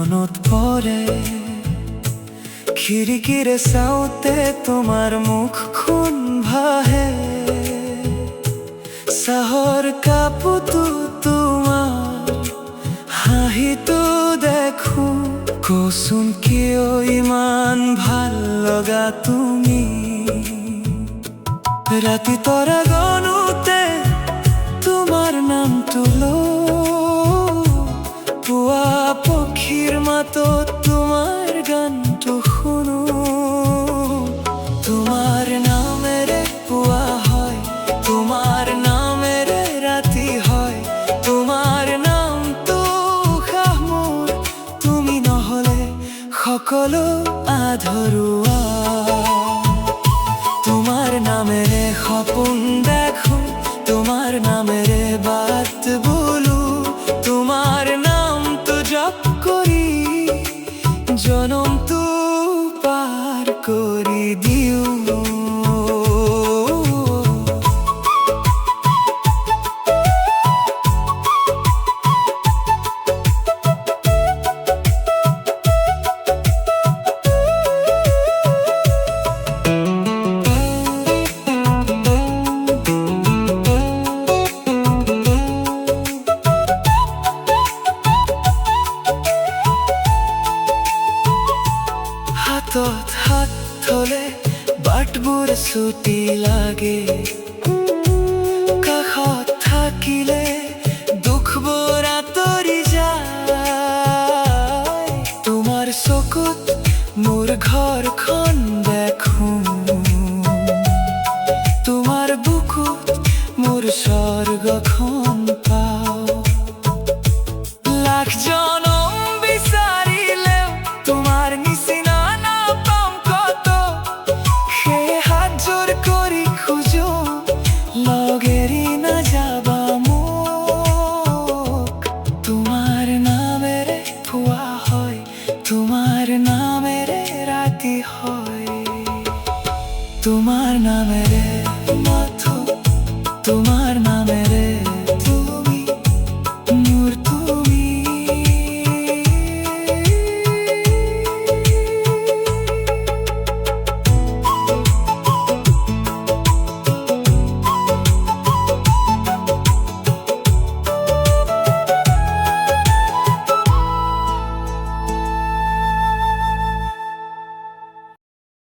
মনত পৰে খিৰিকীৰে চাওঁতে তোমাৰ মুখখন ভাহে চাহৰ কাপতো তোমাৰ হাঁহিটো দেখো কচোন কিয় ইমান ভাল লগা তুমি ৰাতি তৰা গণোতে তোমাৰ নামটো পুৱা পক্ষীৰ মাতত তোমাৰ গানটো শুনো তোমাৰ নামেৰে পুৱা হয় তোমাৰ নামেৰে ৰাতি হয় তোমাৰ নামটো উশাহ মোৰ তুমি নহ'লে সকলো আধৰুৱা তোমাৰ নামেৰে সপোন দেখো তোমাৰ নামেৰে বাত বোলো তোমাৰ নামটো জপ কৰি জনমটো পাৰ কৰি দিওঁ হাতত হাত থলে বাটবোৰ ছুটি লাগে কাষত থাকিলে দুখবোৰ আঁতৰি যায় তোমাৰ চকুত মোৰ ঘৰখন